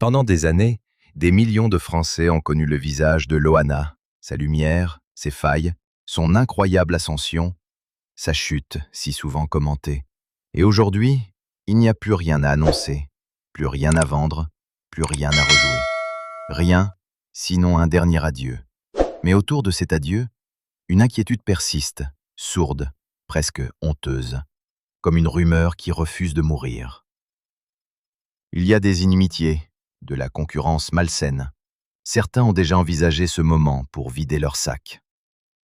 Pendant des années, des millions de Français ont connu le visage de Loana, sa lumière, ses failles, son incroyable ascension, sa chute si souvent commentée. Et aujourd'hui, il n'y a plus rien à annoncer, plus rien à vendre, plus rien à rejouer. Rien, sinon un dernier adieu. Mais autour de cet adieu, une inquiétude persiste, sourde, presque honteuse, comme une rumeur qui refuse de mourir. Il y a des inimitiés, de la concurrence malsaine. Certains ont déjà envisagé ce moment pour vider leur sac.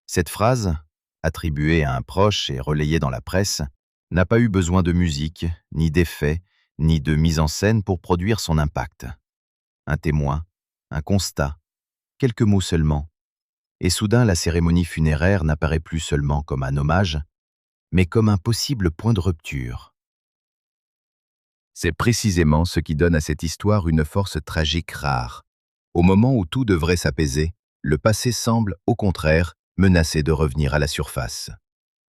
Cette phrase, attribuée à un proche et relayée dans la presse, n'a pas eu besoin de musique, ni d'effets, ni de mise en scène pour produire son impact. Un témoin, un constat, quelques mots seulement. Et soudain, la cérémonie funéraire n'apparaît plus seulement comme un hommage, mais comme un possible point de rupture. C'est précisément ce qui donne à cette histoire une force tragique rare. Au moment où tout devrait s'apaiser, le passé semble, au contraire, menacé de revenir à la surface.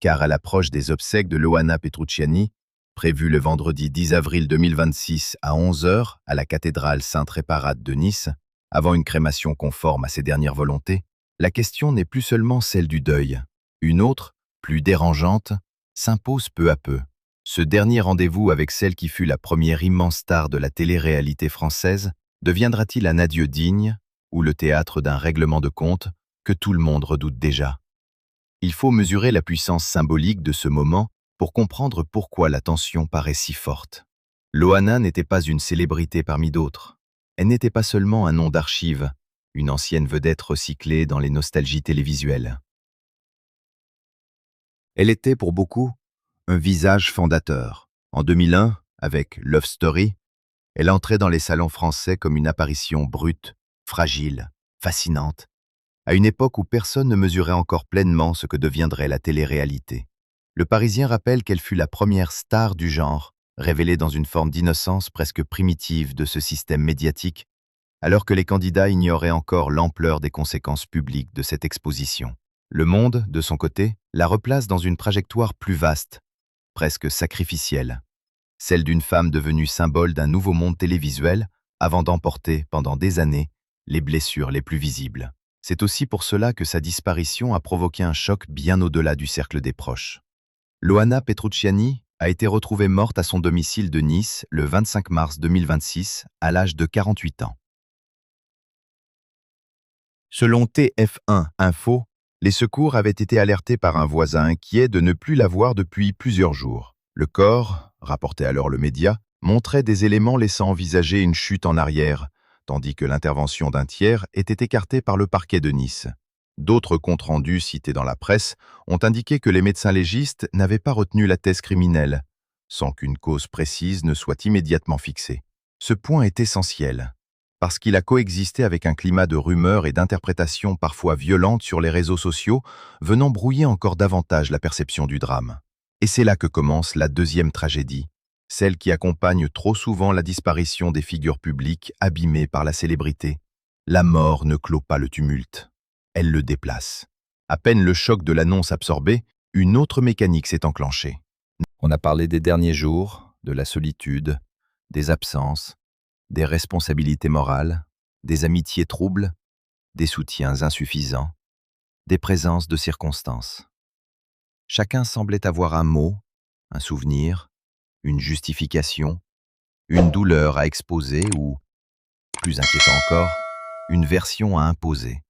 Car à l'approche des obsèques de Loana Petrucciani, prévues le vendredi 10 avril 2026 à 11 h à la cathédrale Sainte-Réparate de Nice, avant une crémation conforme à ses dernières volontés, la question n'est plus seulement celle du deuil. Une autre, plus dérangeante, s'impose peu à peu. Ce dernier rendez-vous avec celle qui fut la première immense star de la télé-réalité française deviendra-t-il un adieu digne ou le théâtre d'un règlement de compte que tout le monde redoute déjà? Il faut mesurer la puissance symbolique de ce moment pour comprendre pourquoi la tension paraît si forte. Loana n'était pas une célébrité parmi d'autres. Elle n'était pas seulement un nom d'archive, une ancienne vedette recyclée dans les nostalgies télévisuelles. Elle était pour beaucoup un visage fondateur. En 2001, avec Love Story, elle entrait dans les salons français comme une apparition brute, fragile, fascinante, à une époque où personne ne mesurait encore pleinement ce que deviendrait la télé-réalité. Le Parisien rappelle qu'elle fut la première star du genre, révélée dans une forme d'innocence presque primitive de ce système médiatique, alors que les candidats ignoraient encore l'ampleur des conséquences publiques de cette exposition. Le Monde, de son côté, la replace dans une trajectoire plus vaste, presque sacrificielle, celle d'une femme devenue symbole d'un nouveau monde télévisuel avant d'emporter, pendant des années, les blessures les plus visibles. C'est aussi pour cela que sa disparition a provoqué un choc bien au-delà du cercle des proches. Loana Petrucciani a été retrouvée morte à son domicile de Nice le 25 mars 2026, à l'âge de 48 ans. Selon TF1 Info, les secours avaient été alertés par un voisin inquiet de ne plus la voir depuis plusieurs jours. Le corps, rapportait alors le média, montrait des éléments laissant envisager une chute en arrière, tandis que l'intervention d'un tiers était écartée par le parquet de Nice. D'autres comptes rendus cités dans la presse ont indiqué que les médecins légistes n'avaient pas retenu la thèse criminelle, sans qu'une cause précise ne soit immédiatement fixée. Ce point est essentiel, parce qu'il a coexisté avec un climat de rumeurs et d'interprétations parfois violentes sur les réseaux sociaux, venant brouiller encore davantage la perception du drame. Et c'est là que commence la deuxième tragédie, celle qui accompagne trop souvent la disparition des figures publiques abîmées par la célébrité. La mort ne clôt pas le tumulte, elle le déplace. À peine le choc de l'annonce absorbé, une autre mécanique s'est enclenchée. On a parlé des derniers jours, de la solitude, des absences, des responsabilités morales, des amitiés troubles, des soutiens insuffisants, des présences de circonstances. Chacun semblait avoir un mot, un souvenir, une justification, une douleur à exposer ou, plus inquiétant encore, une version à imposer.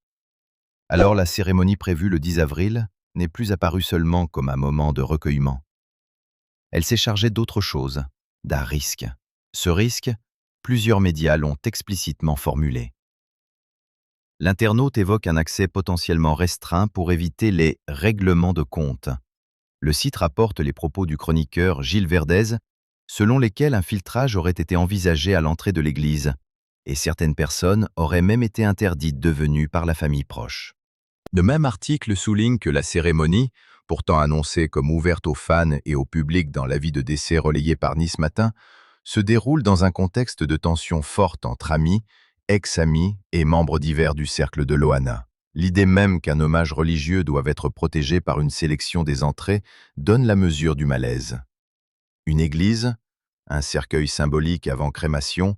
Alors la cérémonie prévue le 10 avril n'est plus apparue seulement comme un moment de recueillement. Elle s'est chargée d'autre chose, d'un risque. Ce risque, plusieurs médias l'ont explicitement formulé. L'internaute évoque un accès potentiellement restreint pour éviter les règlements de compte. Le site rapporte les propos du chroniqueur Gilles Verdez, selon lesquels un filtrage aurait été envisagé à l'entrée de l'église, et certaines personnes auraient même été interdites de venue par la famille proche. Le même article souligne que la cérémonie, pourtant annoncée comme ouverte aux fans et au public dans l'avis de décès relayé par Nice Matin, se déroule dans un contexte de tension forte entre amis, ex-amis et membres divers du cercle de Loana. L'idée même qu'un hommage religieux doive être protégé par une sélection des entrées donne la mesure du malaise. Une église, un cercueil symbolique avant crémation,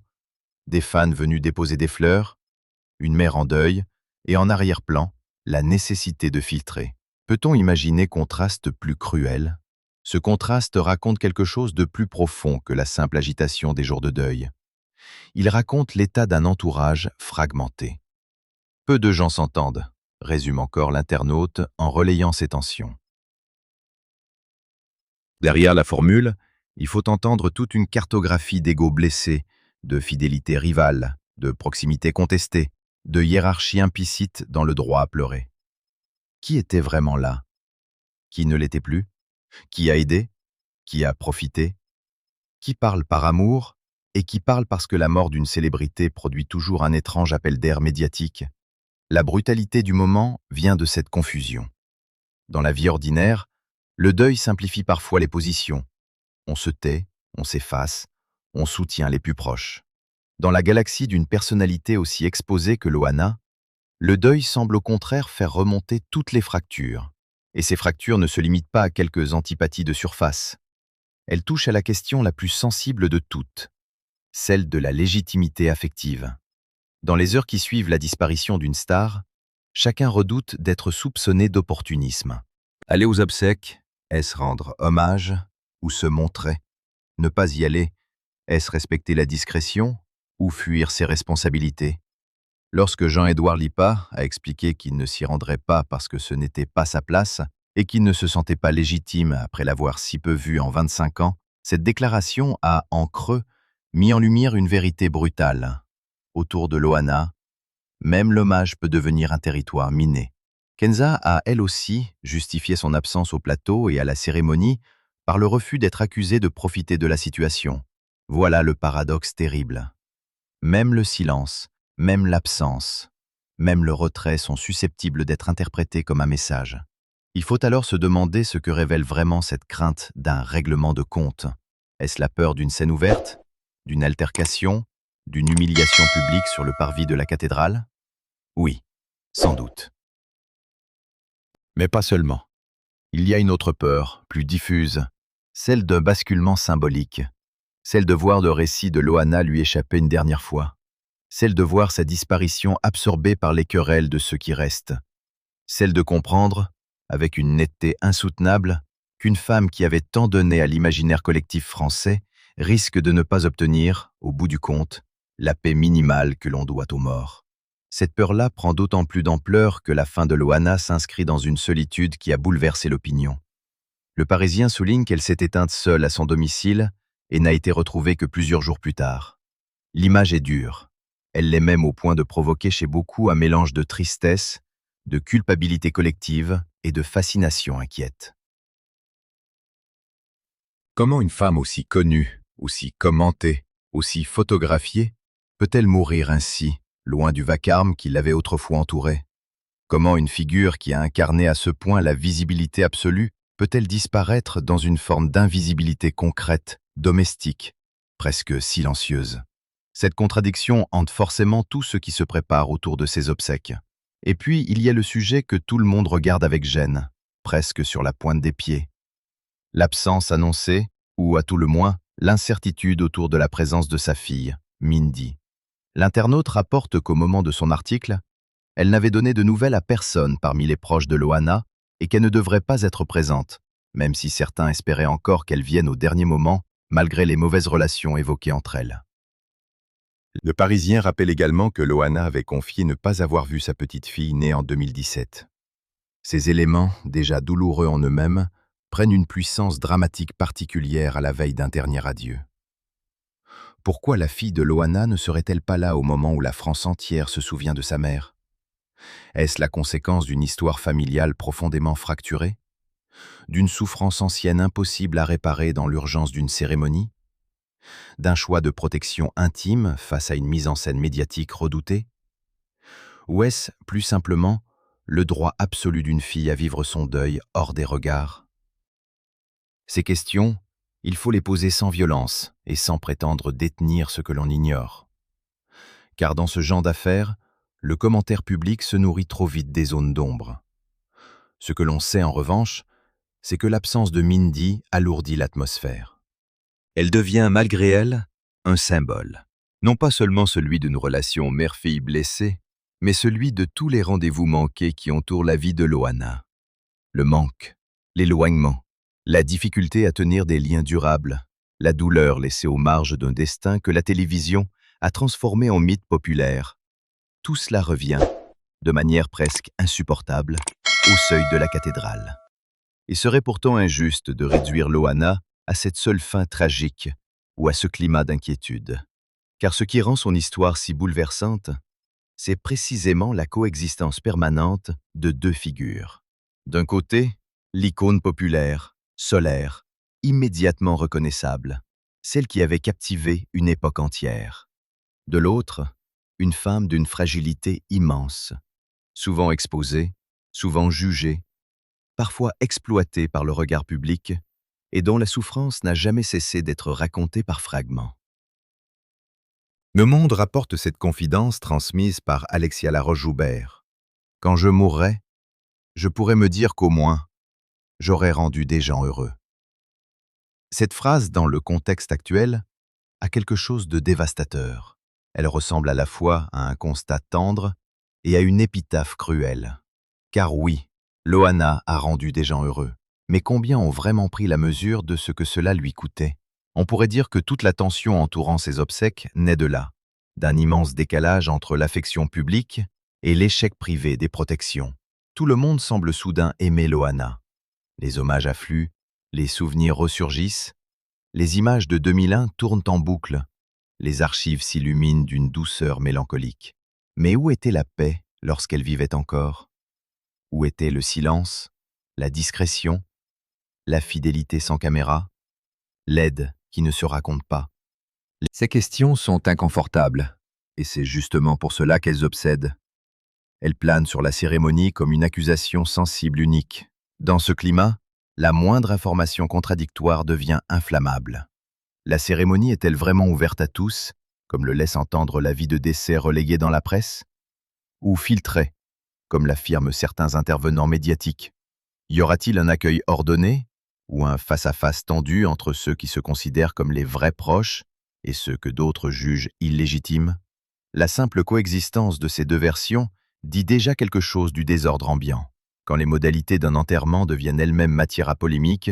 des fans venus déposer des fleurs, une mère en deuil, et en arrière-plan, la nécessité de filtrer. Peut-on imaginer contraste plus cruel? Ce contraste raconte quelque chose de plus profond que la simple agitation des jours de deuil. Il raconte l'état d'un entourage fragmenté. Peu de gens s'entendent, résume encore l'internaute en relayant ces tensions. Derrière la formule, il faut entendre toute une cartographie d'égos blessés, de fidélité rivale, de proximité contestée, de hiérarchie implicite dans le droit à pleurer. Qui était vraiment là? Qui ne l'était plus? Qui a aidé? Qui a profité? Qui parle par amour? Et qui parle parce que la mort d'une célébrité produit toujours un étrange appel d'air médiatique? La brutalité du moment vient de cette confusion. Dans la vie ordinaire, le deuil simplifie parfois les positions. On se tait, on s'efface, on soutient les plus proches. Dans la galaxie d'une personnalité aussi exposée que Loana, le deuil semble au contraire faire remonter toutes les fractures. Et ces fractures ne se limitent pas à quelques antipathies de surface. Elles touchent à la question la plus sensible de toutes, celle de la légitimité affective. Dans les heures qui suivent la disparition d'une star, chacun redoute d'être soupçonné d'opportunisme. Aller aux obsèques, est-ce rendre hommage ou se montrer? Ne pas y aller, est-ce respecter la discrétion ou fuir ses responsabilités? Lorsque Jean-Édouard Lipa a expliqué qu'il ne s'y rendrait pas parce que ce n'était pas sa place et qu'il ne se sentait pas légitime après l'avoir si peu vu en 25 ans, cette déclaration a, en creux, mis en lumière une vérité brutale. Autour de Loana, même l'hommage peut devenir un territoire miné. Kenza a, elle aussi, justifié son absence au plateau et à la cérémonie par le refus d'être accusée de profiter de la situation. Voilà le paradoxe terrible. Même le silence, même l'absence, même le retrait sont susceptibles d'être interprétés comme un message. Il faut alors se demander ce que révèle vraiment cette crainte d'un règlement de compte. Est-ce la peur d'une scène ouverte, d'une altercation, d'une humiliation publique sur le parvis de la cathédrale? Oui, sans doute. Mais pas seulement. Il y a une autre peur, plus diffuse, celle d'un basculement symbolique, celle de voir le récit de Loana lui échapper une dernière fois, celle de voir sa disparition absorbée par les querelles de ceux qui restent, celle de comprendre, avec une netteté insoutenable, qu'une femme qui avait tant donné à l'imaginaire collectif français risque de ne pas obtenir, au bout du compte, la paix minimale que l'on doit aux morts. Cette peur-là prend d'autant plus d'ampleur que la fin de Loana s'inscrit dans une solitude qui a bouleversé l'opinion. Le Parisien souligne qu'elle s'est éteinte seule à son domicile et n'a été retrouvée que plusieurs jours plus tard. L'image est dure. Elle l'est même au point de provoquer chez beaucoup un mélange de tristesse, de culpabilité collective et de fascination inquiète. Comment une femme aussi connue, aussi commentée, aussi photographiée, peut-elle mourir ainsi, loin du vacarme qui l'avait autrefois entourée? Comment une figure qui a incarné à ce point la visibilité absolue peut-elle disparaître dans une forme d'invisibilité concrète, domestique, presque silencieuse? Cette contradiction hante forcément tout ce qui se prépare autour de ces obsèques. Et puis, il y a le sujet que tout le monde regarde avec gêne, presque sur la pointe des pieds. L'absence annoncée, ou à tout le moins, l'incertitude autour de la présence de sa fille, Mindy. L'internaute rapporte qu'au moment de son article, elle n'avait donné de nouvelles à personne parmi les proches de Loana et qu'elle ne devrait pas être présente, même si certains espéraient encore qu'elle vienne au dernier moment, malgré les mauvaises relations évoquées entre elles. Le Parisien rappelle également que Loana avait confié ne pas avoir vu sa petite fille née en 2017. Ces éléments, déjà douloureux en eux-mêmes, prennent une puissance dramatique particulière à la veille d'un dernier adieu. Pourquoi la fille de Loana ne serait-elle pas là au moment où la France entière se souvient de sa mère? Est-ce la conséquence d'une histoire familiale profondément fracturée? D'une souffrance ancienne impossible à réparer dans l'urgence d'une cérémonie? D'un choix de protection intime face à une mise en scène médiatique redoutée? Ou est-ce, plus simplement, le droit absolu d'une fille à vivre son deuil hors des regards? Ces questions, il faut les poser sans violence et sans prétendre détenir ce que l'on ignore. Car dans ce genre d'affaires, le commentaire public se nourrit trop vite des zones d'ombre. Ce que l'on sait en revanche, c'est que l'absence de Mindy alourdit l'atmosphère. Elle devient malgré elle un symbole. Non pas seulement celui d'une relation mère-fille blessée, mais celui de tous les rendez-vous manqués qui entourent la vie de Loana. Le manque, l'éloignement, la difficulté à tenir des liens durables, la douleur laissée aux marges d'un destin que la télévision a transformé en mythe populaire. Tout cela revient, de manière presque insupportable, au seuil de la cathédrale. Il serait pourtant injuste de réduire Loana à cette seule fin tragique ou à ce climat d'inquiétude. Car ce qui rend son histoire si bouleversante, c'est précisément la coexistence permanente de deux figures. D'un côté, l'icône populaire, solaire, immédiatement reconnaissable, celle qui avait captivé une époque entière. De l'autre, une femme d'une fragilité immense, souvent exposée, souvent jugée, parfois exploitée par le regard public, et dont la souffrance n'a jamais cessé d'être racontée par fragments. Le Monde rapporte cette confidence transmise par Alexia Laroche-Joubert. « Quand je mourrai, je pourrais me dire qu'au moins, j'aurais rendu des gens heureux. » Cette phrase, dans le contexte actuel, a quelque chose de dévastateur. Elle ressemble à la fois à un constat tendre et à une épitaphe cruelle. Car oui, Loana a rendu des gens heureux. Mais combien ont vraiment pris la mesure de ce que cela lui coûtait? On pourrait dire que toute la tension entourant ses obsèques naît de là, d'un immense décalage entre l'affection publique et l'échec privé des protections. Tout le monde semble soudain aimer Loana. Les hommages affluent, les souvenirs ressurgissent, les images de 2001 tournent en boucle, les archives s'illuminent d'une douceur mélancolique. Mais où était la paix lorsqu'elle vivait encore? Où était le silence, la discrétion, la fidélité sans caméra, l'aide qui ne se raconte pas? Ces questions sont inconfortables, et c'est justement pour cela qu'elles obsèdent. Elles planent sur la cérémonie comme une accusation sensible unique. Dans ce climat, la moindre information contradictoire devient inflammable. La cérémonie est-elle vraiment ouverte à tous, comme le laisse entendre l'avis de décès relégué dans la presse? Ou filtrée, comme l'affirment certains intervenants médiatiques? Y aura-t-il un accueil ordonné, ou un face-à-face tendu entre ceux qui se considèrent comme les vrais proches et ceux que d'autres jugent illégitimes? La simple coexistence de ces deux versions dit déjà quelque chose du désordre ambiant. Quand les modalités d'un enterrement deviennent elles-mêmes matière à polémique,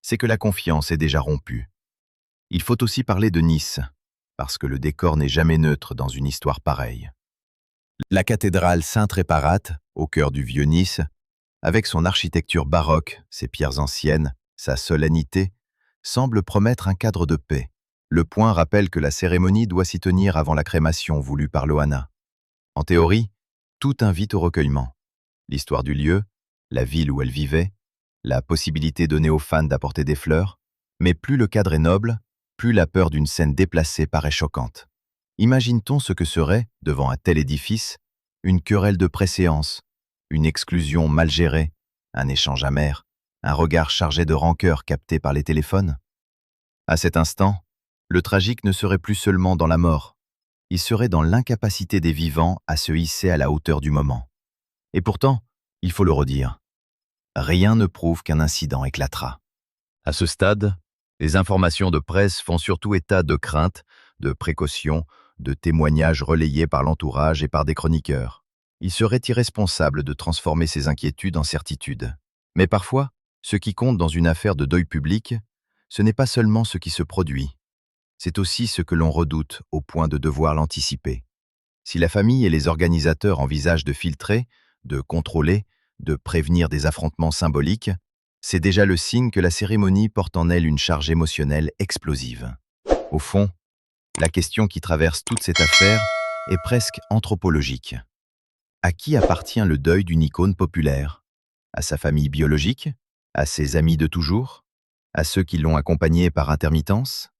c'est que la confiance est déjà rompue. Il faut aussi parler de Nice, parce que le décor n'est jamais neutre dans une histoire pareille. La cathédrale Sainte-Réparate, au cœur du vieux Nice, avec son architecture baroque, ses pierres anciennes, sa solennité, semble promettre un cadre de paix. Le point rappelle que la cérémonie doit s'y tenir avant la crémation voulue par Loana. En théorie, tout invite au recueillement. L'histoire du lieu, la ville où elle vivait, la possibilité donnée aux fans d'apporter des fleurs, mais plus le cadre est noble, plus la peur d'une scène déplacée paraît choquante. Imagine-t-on ce que serait, devant un tel édifice, une querelle de préséance, une exclusion mal gérée, un échange amer, un regard chargé de rancœur capté par les téléphones? À cet instant, le tragique ne serait plus seulement dans la mort, il serait dans l'incapacité des vivants à se hisser à la hauteur du moment. Et pourtant, il faut le redire, rien ne prouve qu'un incident éclatera. À ce stade, les informations de presse font surtout état de craintes, de précautions, de témoignages relayés par l'entourage et par des chroniqueurs. Il serait irresponsable de transformer ces inquiétudes en certitudes. Mais parfois, ce qui compte dans une affaire de deuil public, ce n'est pas seulement ce qui se produit, c'est aussi ce que l'on redoute au point de devoir l'anticiper. Si la famille et les organisateurs envisagent de filtrer, de contrôler, de prévenir des affrontements symboliques, c'est déjà le signe que la cérémonie porte en elle une charge émotionnelle explosive. Au fond, la question qui traverse toute cette affaire est presque anthropologique. À qui appartient le deuil d'une icône populaire? À sa famille biologique? À ses amis de toujours? À ceux qui l'ont accompagné par intermittence?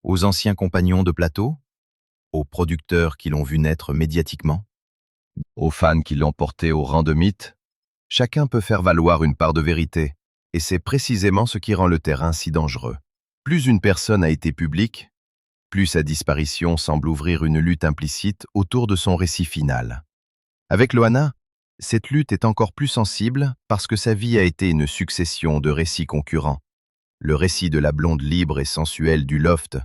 Aux anciens compagnons de plateau? Aux producteurs qui l'ont vu naître médiatiquement? Aux fans qui l'ont porté au rang de mythe? Chacun peut faire valoir une part de vérité, et c'est précisément ce qui rend le terrain si dangereux. Plus une personne a été publique, plus sa disparition semble ouvrir une lutte implicite autour de son récit final. Avec Loana, cette lutte est encore plus sensible parce que sa vie a été une succession de récits concurrents. Le récit de la blonde libre et sensuelle du loft,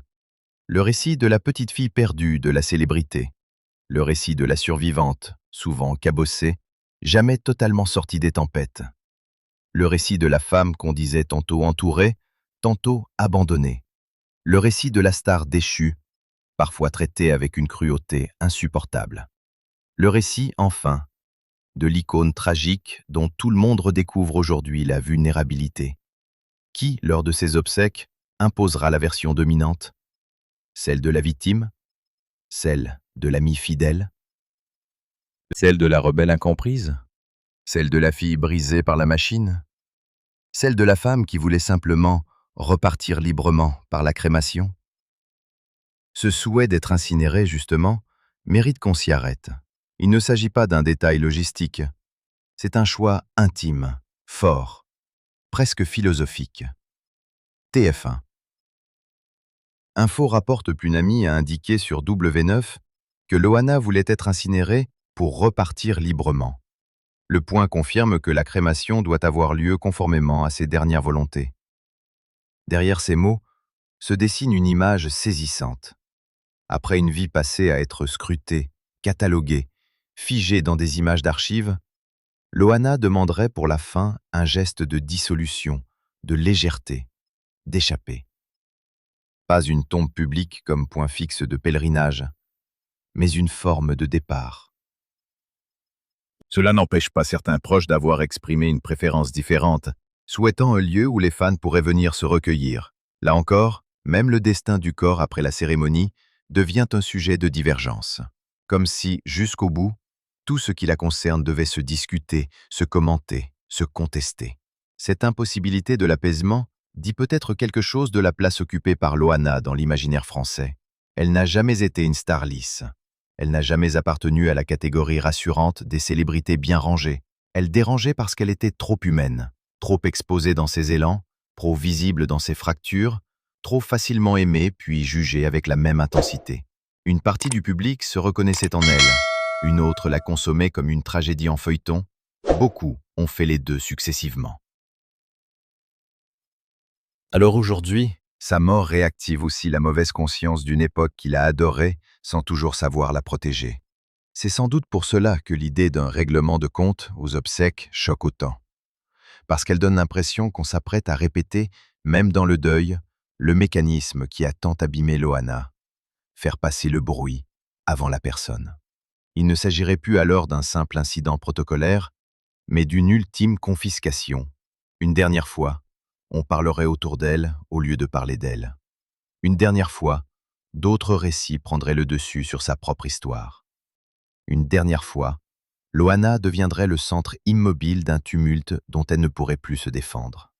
Le récit de la petite fille perdue de la célébrité. Le récit de la survivante, souvent cabossée, jamais totalement sortie des tempêtes. Le récit de la femme qu'on disait tantôt entourée, tantôt abandonnée. Le récit de la star déchue, parfois traitée avec une cruauté insupportable. Le récit, enfin, de l'icône tragique dont tout le monde redécouvre aujourd'hui la vulnérabilité. Qui, lors de ses obsèques, imposera la version dominante? Celle de la victime? Celle de l'ami fidèle? Celle de la rebelle incomprise? Celle de la fille brisée par la machine? Celle de la femme qui voulait simplement repartir librement par la crémation? Ce souhait d'être incinéré, justement, mérite qu'on s'y arrête. Il ne s'agit pas d'un détail logistique. C'est un choix intime, fort, presque philosophique. TF1. Info rapporte Punami a indiqué sur W9 que Loana voulait être incinérée pour repartir librement. Le point confirme que la crémation doit avoir lieu conformément à ses dernières volontés. Derrière ces mots se dessine une image saisissante. Après une vie passée à être scrutée, cataloguée, figée dans des images d'archives, Loana demanderait pour la fin un geste de dissolution, de légèreté, d'échappée. Pas une tombe publique comme point fixe de pèlerinage, mais une forme de départ. Cela n'empêche pas certains proches d'avoir exprimé une préférence différente, souhaitant un lieu où les fans pourraient venir se recueillir. Là encore, même le destin du corps après la cérémonie devient un sujet de divergence. Comme si, jusqu'au bout, tout ce qui la concerne devait se discuter, se commenter, se contester. Cette impossibilité de l'apaisement dit peut-être quelque chose de la place occupée par Loana dans l'imaginaire français. Elle n'a jamais été une star lisse. Elle n'a jamais appartenu à la catégorie rassurante des célébrités bien rangées. Elle dérangeait parce qu'elle était trop humaine, trop exposée dans ses élans, trop visible dans ses fractures, trop facilement aimée puis jugée avec la même intensité. Une partie du public se reconnaissait en elle, une autre la consommait comme une tragédie en feuilleton. Beaucoup ont fait les deux successivement. Alors aujourd'hui, sa mort réactive aussi la mauvaise conscience d'une époque qu'il a adorée sans toujours savoir la protéger. C'est sans doute pour cela que l'idée d'un règlement de compte aux obsèques choque autant. Parce qu'elle donne l'impression qu'on s'apprête à répéter, même dans le deuil, le mécanisme qui a tant abîmé Loana. Faire passer le bruit avant la personne. Il ne s'agirait plus alors d'un simple incident protocolaire, mais d'une ultime confiscation. Une dernière fois, on parlerait autour d'elle au lieu de parler d'elle. Une dernière fois, d'autres récits prendraient le dessus sur sa propre histoire. Une dernière fois, Loana deviendrait le centre immobile d'un tumulte dont elle ne pourrait plus se défendre.